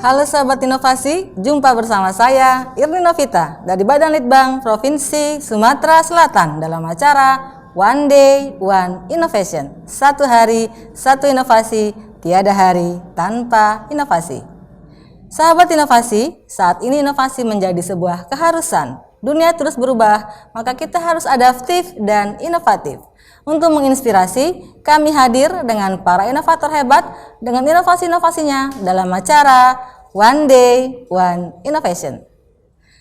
Halo sahabat inovasi, jumpa bersama saya Irni Novita dari Badan Litbang Provinsi Sumatera Selatan dalam acara One Day One Innovation. Satu hari, satu inovasi, tiada hari tanpa inovasi. Sahabat inovasi, saat ini inovasi menjadi sebuah keharusan. Dunia terus berubah, maka kita harus adaptif dan inovatif. Untuk menginspirasi, kami hadir dengan para inovator hebat dengan inovasi-inovasinya dalam acara One Day One Innovation.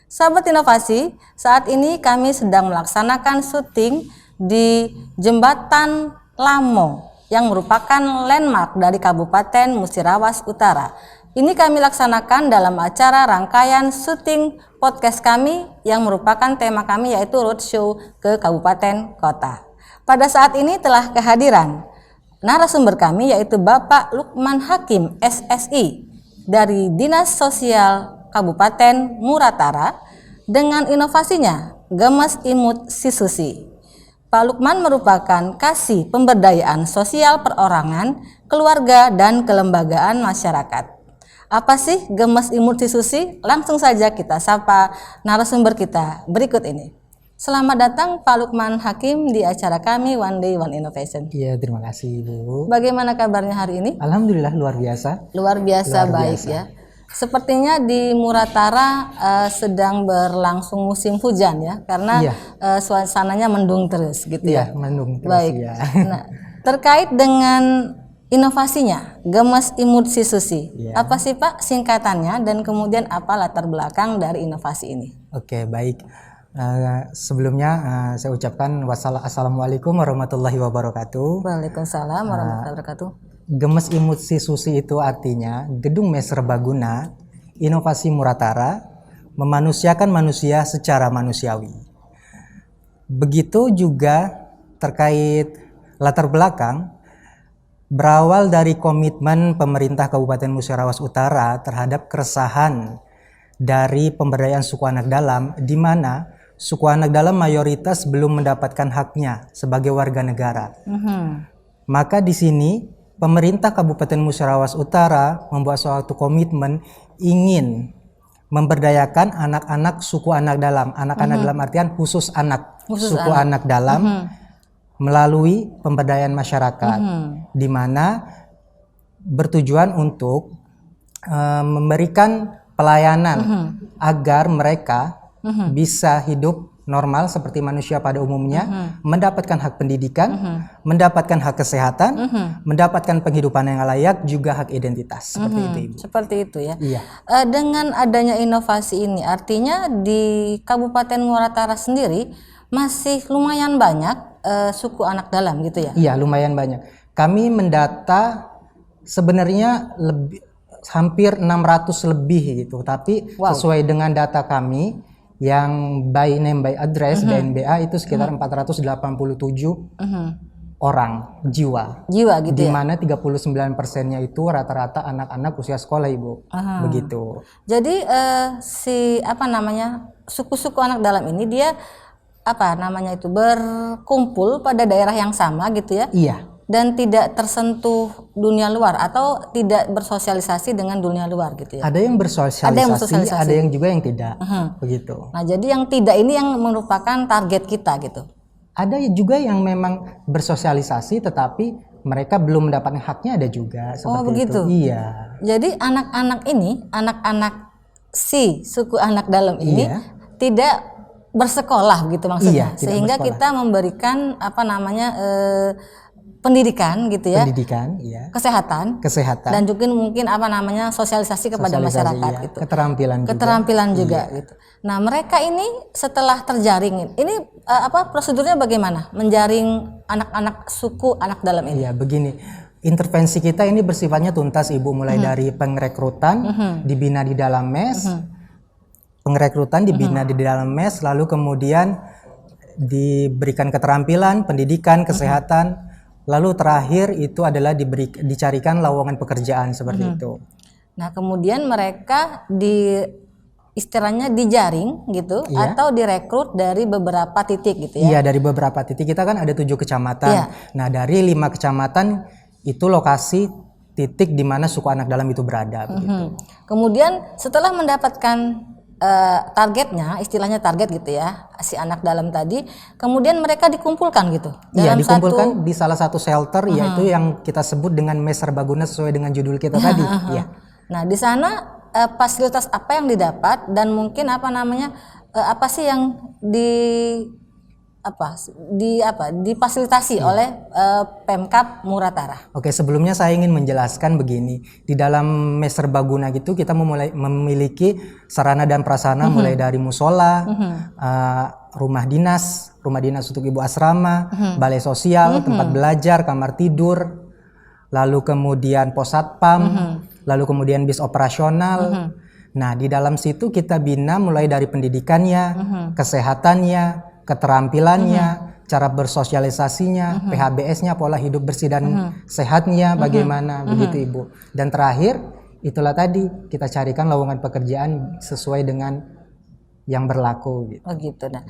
Sahabat inovasi, saat ini kami sedang melaksanakan syuting di Jembatan Lamo yang merupakan landmark dari Kabupaten Musirawas Utara. Ini kami laksanakan dalam acara rangkaian syuting podcast kami yang merupakan tema kami yaitu roadshow ke kabupaten kota. Pada saat ini telah kehadiran narasumber kami yaitu Bapak Lukman Hakim SSI dari Dinas Sosial Kabupaten Muratara dengan inovasinya Gemes Imut Sisusi. Pak Lukman merupakan kasih pemberdayaan sosial perorangan, keluarga, dan kelembagaan masyarakat. Apa sih Gemes Imut Sisusi? Langsung saja kita sapa narasumber kita berikut ini. Selamat datang Pak Lukman Hakim di acara kami One Day One Innovation. Iya, terima kasih Bu. Bagaimana kabarnya hari ini? Alhamdulillah luar biasa. Luar biasa baik ya. Sepertinya di Muratara sedang berlangsung musim hujan ya, karena suasananya mendung terus gitu ya. Iya, mendung terus. Baik. Ya. Nah, terkait dengan inovasinya Gemes Imut Sisusi, apa sih Pak singkatannya dan kemudian apa latar belakang dari inovasi ini? Oke, baik. Sebelumnya saya ucapkan assalamualaikum warahmatullahi wabarakatuh. Waalaikumsalam warahmatullahi wabarakatuh. Gemes Imut Sisusi itu artinya Gedung Serbaguna Inovasi Muratara memanusiakan manusia secara manusiawi. Begitu juga terkait latar belakang, berawal dari komitmen pemerintah Kabupaten Musirawas Utara terhadap keresahan dari pemberdayaan suku anak dalam, di mana suku anak dalam mayoritas belum mendapatkan haknya sebagai warga negara. Maka di sini pemerintah Kabupaten Musirawas Utara membuat suatu komitmen ingin memberdayakan anak-anak suku anak dalam. Anak-anak dalam artian khusus suku anak dalam melalui pemberdayaan masyarakat, di mana bertujuan untuk memberikan pelayanan agar mereka bisa hidup normal seperti manusia pada umumnya, mendapatkan hak pendidikan, mendapatkan hak kesehatan, mendapatkan penghidupan yang layak, juga hak identitas. Seperti itu, Ibu. Seperti itu ya. Iya. Dengan adanya inovasi ini, artinya di Kabupaten Muratara sendiri masih lumayan banyak suku anak dalam gitu ya? Iya, lumayan banyak. Kami mendata sebenarnya hampir 600 lebih gitu, tapi sesuai dengan data kami yang by name by address BNBA itu sekitar 487 orang jiwa gitu, di mana 39%-nya itu rata-rata anak-anak usia sekolah, Ibu. Begitu. Jadi suku-suku anak dalam ini dia berkumpul pada daerah yang sama gitu ya? Iya. Dan tidak tersentuh dunia luar atau tidak bersosialisasi dengan dunia luar gitu ya? Ada yang bersosialisasi, ada yang juga yang tidak. Begitu. Nah, jadi yang tidak ini yang merupakan target kita gitu? Ada juga yang memang bersosialisasi tetapi mereka belum mendapatkan haknya, ada juga seperti begitu? Itu. Iya. Jadi anak-anak ini, anak-anak si suku anak dalam ini tidak bersekolah gitu maksudnya? Iya, sehingga kita memberikan pendidikan gitu ya, kesehatan, dan juga mungkin sosialisasi kepada masyarakat gitu, keterampilan juga gitu. Nah, mereka ini setelah terjaring ini prosedurnya bagaimana menjaring anak-anak suku anak dalam ini? Iya, begini. Intervensi kita ini bersifatnya tuntas, Ibu, mulai dari pengrekrutan dibina di dalam mes, lalu kemudian diberikan keterampilan, pendidikan, kesehatan. Lalu terakhir itu adalah dicarikan lowongan pekerjaan seperti itu. Nah, kemudian mereka istilahnya dijaring gitu atau direkrut dari beberapa titik gitu ya? Iya, dari beberapa titik. Kita kan ada 7 kecamatan. Nah, dari 5 kecamatan itu lokasi titik di mana suku anak dalam itu berada. Begitu. Kemudian setelah mendapatkan targetnya, istilahnya target gitu ya, si anak dalam tadi, kemudian mereka dikumpulkan gitu. Iya, dikumpulkan di salah satu shelter, yaitu yang kita sebut dengan Mes Serbaguna sesuai dengan judul kita tadi. Iya. Nah, di sana fasilitas apa yang didapat dan mungkin apa sih yang difasilitasi oleh Pemkab Muratara. Oke, sebelumnya saya ingin menjelaskan begini. Di dalam Mes Serbaguna gitu kita memiliki sarana dan prasarana mulai dari musola, rumah dinas untuk ibu asrama, balai sosial, tempat belajar, kamar tidur, lalu kemudian pos satpam, lalu kemudian bis operasional. Nah, di dalam situ kita bina mulai dari pendidikannya, kesehatannya, keterampilannya, cara bersosialisasinya, PHBS-nya, pola hidup bersih dan sehatnya bagaimana, begitu Ibu. Dan terakhir, itulah tadi kita carikan lowongan pekerjaan sesuai dengan yang berlaku. Gitu. Oh gitu. Nah,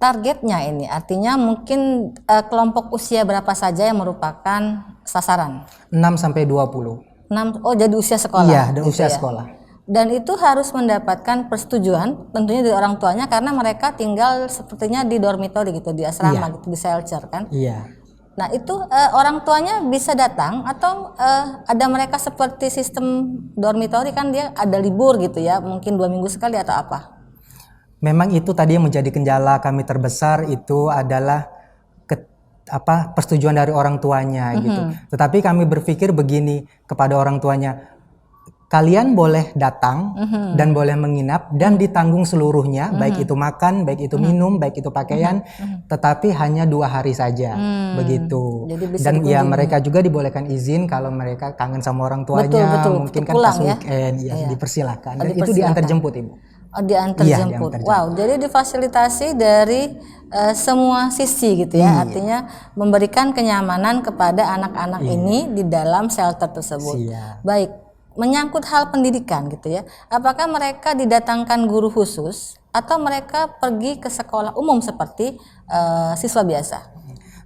targetnya ini artinya mungkin kelompok usia berapa saja yang merupakan sasaran? 6 sampai 20. 6, oh jadi usia sekolah. Iya, gitu usia ya? sekolah. Dan itu harus mendapatkan persetujuan tentunya dari orang tuanya karena mereka tinggal sepertinya di dormitory gitu, di asrama gitu, di shelter kan. Iya. Nah itu orang tuanya bisa datang atau ada mereka seperti sistem dormitory kan dia ada libur gitu ya, mungkin 2 minggu sekali atau apa? Memang itu tadi yang menjadi kendala kami terbesar itu adalah persetujuan dari orang tuanya gitu. Tetapi kami berpikir begini kepada orang tuanya. Kalian boleh datang dan boleh menginap dan ditanggung seluruhnya, baik itu makan, baik itu minum, baik itu pakaian, tetapi hanya 2 hari saja, begitu. Dan ya mereka juga dibolehkan izin kalau mereka kangen sama orang tuanya, mungkin kan pas weekend, ya dipersilakan. Dan itu diantar jemput Ibu. Oh, diantar jemput. Wow, jadi difasilitasi dari semua sisi gitu ya, artinya memberikan kenyamanan kepada anak-anak ini di dalam shelter tersebut. Baik. Menyangkut hal pendidikan gitu ya, apakah mereka didatangkan guru khusus atau mereka pergi ke sekolah umum seperti siswa biasa?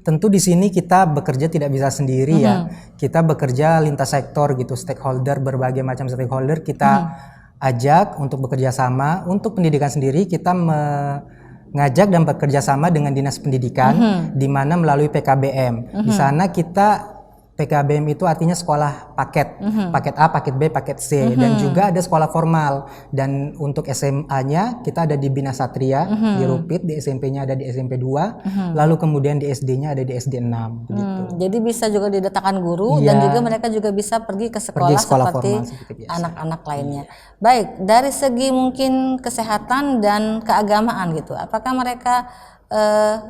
Tentu di sini kita bekerja tidak bisa sendiri ya, kita bekerja lintas sektor gitu, stakeholder, berbagai macam stakeholder kita ajak untuk bekerja sama. Untuk pendidikan sendiri kita mengajak dan bekerja sama dengan Dinas Pendidikan, di mana melalui PKBM. Di sana kita PKBM itu artinya sekolah paket, paket A, paket B, paket C, dan juga ada sekolah formal. Dan untuk SMA-nya kita ada di Bina Satria, di Rupit, di SMP-nya ada di SMP 2, lalu kemudian di SD-nya ada di SD 6. Begitu. Jadi bisa juga didatangkan guru dan juga mereka juga bisa pergi ke sekolah seperti anak-anak lainnya. Baik, dari segi mungkin kesehatan dan keagamaan gitu, apakah mereka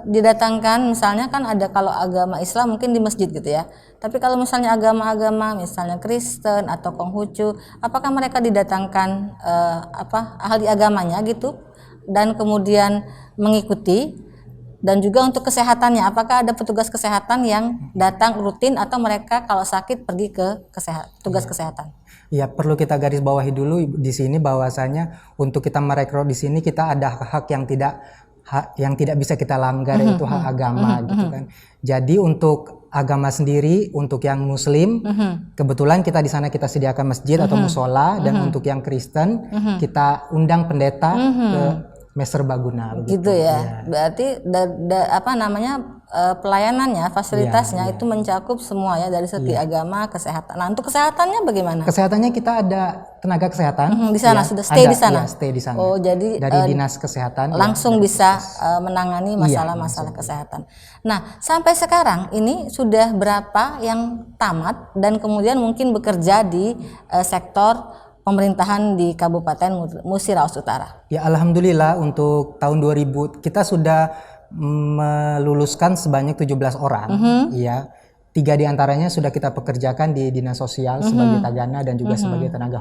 didatangkan, misalnya kan ada kalau agama Islam mungkin di masjid gitu ya, tapi kalau misalnya agama-agama misalnya Kristen atau Konghucu, apakah mereka didatangkan ahli agamanya gitu dan kemudian mengikuti, dan juga untuk kesehatannya apakah ada petugas kesehatan yang datang rutin atau mereka kalau sakit pergi ke petugas kesehatan? Ya, perlu kita garis bawahi dulu di sini bahwasanya untuk kita merekrut di sini kita ada hak yang tidak bisa kita langgar, yaitu hak agama gitu kan. Jadi untuk agama sendiri, untuk yang Muslim, kebetulan kita di sana kita sediakan masjid atau musola, dan untuk yang Kristen kita undang pendeta ke Mes Serbaguna. Gitu ya. Berarti pelayanannya, fasilitasnya itu mencakup semua ya dari segi agama, kesehatan. Nah, untuk kesehatannya bagaimana? Kesehatannya kita ada tenaga kesehatan di sana, sudah stay di sana. Ya, stay di sana. Oh, jadi dari dinas kesehatan langsung bisa menangani masalah-masalah kesehatan. Nah, sampai sekarang ini sudah berapa yang tamat dan kemudian mungkin bekerja di sektor pemerintahan di Kabupaten Musiraus Utara? Ya, alhamdulillah untuk tahun 2000 kita sudah meluluskan sebanyak 17 orang. Ya. 3 diantaranya sudah kita pekerjakan di Dinas Sosial sebagai tagana dan juga sebagai tenaga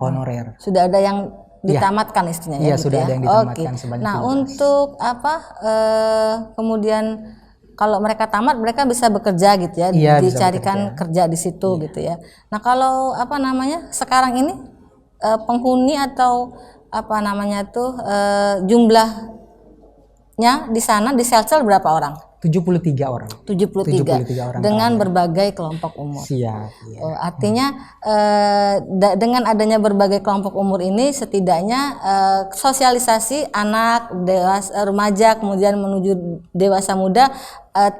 honorer. Sudah ada yang ditamatkan istilahnya ya? Iya, gitu sudah ada yang ditamatkan sebanyak 17. Nah, untuk kemudian kalau mereka tamat mereka bisa bekerja gitu ya, dicarikan kerja di situ gitu ya. Nah, kalau sekarang ini penghuni atau jumlahnya di sana di shelter berapa orang? 73 orang. 73 orang dengan berbagai kelompok umur. Siap. Ya. Oh, artinya dengan adanya berbagai kelompok umur ini setidaknya sosialisasi anak, dewasa, remaja kemudian menuju dewasa muda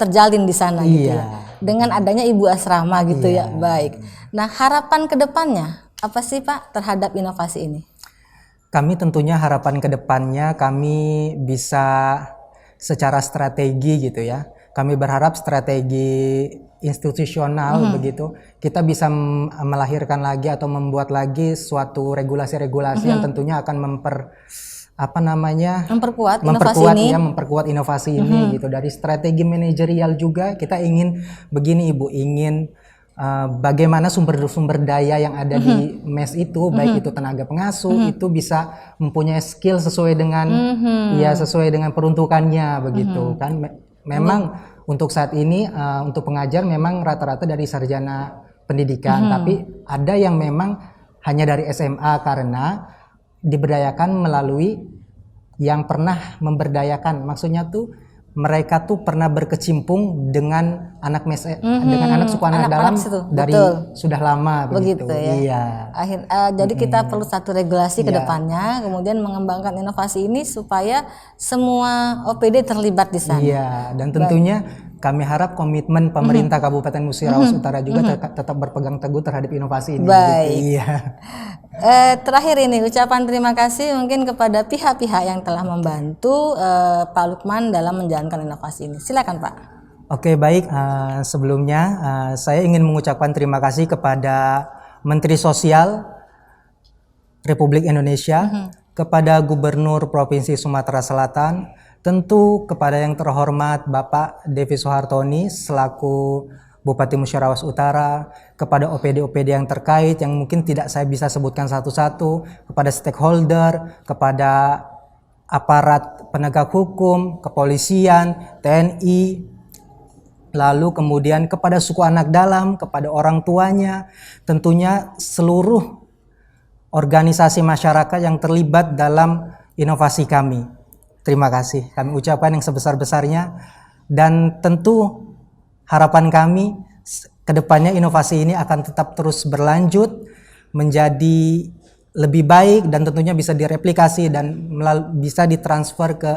terjalin di sana gitu ya. Dengan adanya ibu asrama gitu ya. Baik. Nah, harapan kedepannya apa sih Pak terhadap inovasi ini? Kami tentunya harapan kedepannya kami bisa secara strategi gitu ya. Kami berharap strategi institusional begitu kita bisa melahirkan lagi atau membuat lagi suatu regulasi-regulasi yang tentunya akan memperkuat inovasi ini gitu. Dari strategi manajerial juga kita ingin begini Ibu, ingin bagaimana sumber-sumber daya yang ada di MES itu, baik itu tenaga pengasuh, itu bisa mempunyai skill sesuai dengan sesuai dengan peruntukannya begitu kan. Memang untuk saat ini untuk pengajar memang rata-rata dari sarjana pendidikan, tapi ada yang memang hanya dari SMA karena diberdayakan melalui yang pernah memberdayakan. Maksudnya tuh mereka tuh pernah berkecimpung dengan anak dengan anak suku anak dalam dari sudah lama begitu ya. Iya. Jadi kita perlu satu regulasi ke depannya, kemudian mengembangkan inovasi ini supaya semua OPD terlibat di sana. Iya, dan tentunya kami harap komitmen pemerintah Kabupaten Musirawas Utara juga tetap berpegang teguh terhadap inovasi ini. Baik. Gitu. Iya. Terakhir ini ucapan terima kasih mungkin kepada pihak-pihak yang telah membantu Pak Lukman dalam menjalankan inovasi ini. Silakan Pak. Oke, baik. Sebelumnya saya ingin mengucapkan terima kasih kepada Menteri Sosial Republik Indonesia, kepada Gubernur Provinsi Sumatera Selatan, tentu kepada yang terhormat Bapak Devi Soehartoni selaku Bupati Musirawas Utara, kepada OPD-OPD yang terkait yang mungkin tidak saya bisa sebutkan satu-satu, kepada stakeholder, kepada aparat penegak hukum, kepolisian, TNI, lalu kemudian kepada suku anak dalam, kepada orang tuanya, tentunya seluruh organisasi masyarakat yang terlibat dalam inovasi kami. Terima kasih kami ucapkan yang sebesar-besarnya, dan tentu harapan kami ke depannya inovasi ini akan tetap terus berlanjut menjadi lebih baik dan tentunya bisa direplikasi dan bisa ditransfer ke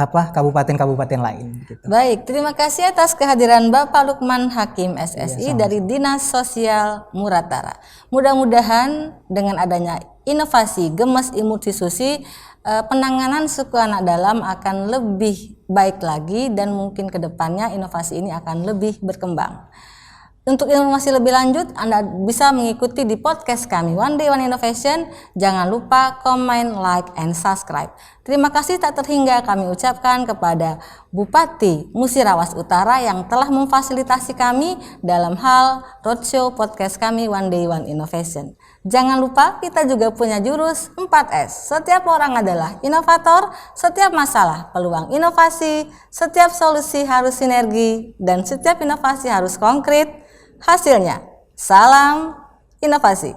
kabupaten-kabupaten lain. Gitu. Baik, terima kasih atas kehadiran Bapak Lukman Hakim SSI dari Dinas Sosial Muratara. Mudah-mudahan dengan adanya inovasi Gemes Imut Sisusi, penanganan suku anak dalam akan lebih baik lagi dan mungkin ke depannya inovasi ini akan lebih berkembang. Untuk informasi lebih lanjut, Anda bisa mengikuti di podcast kami One Day One Innovation. Jangan lupa comment, like, and subscribe. Terima kasih tak terhingga kami ucapkan kepada Bupati Musirawas Utara yang telah memfasilitasi kami dalam hal roadshow podcast kami One Day One Innovation. Jangan lupa kita juga punya jurus 4S. Setiap orang adalah inovator, setiap masalah peluang inovasi, setiap solusi harus sinergi, dan setiap inovasi harus konkret. Hasilnya, salam inovasi.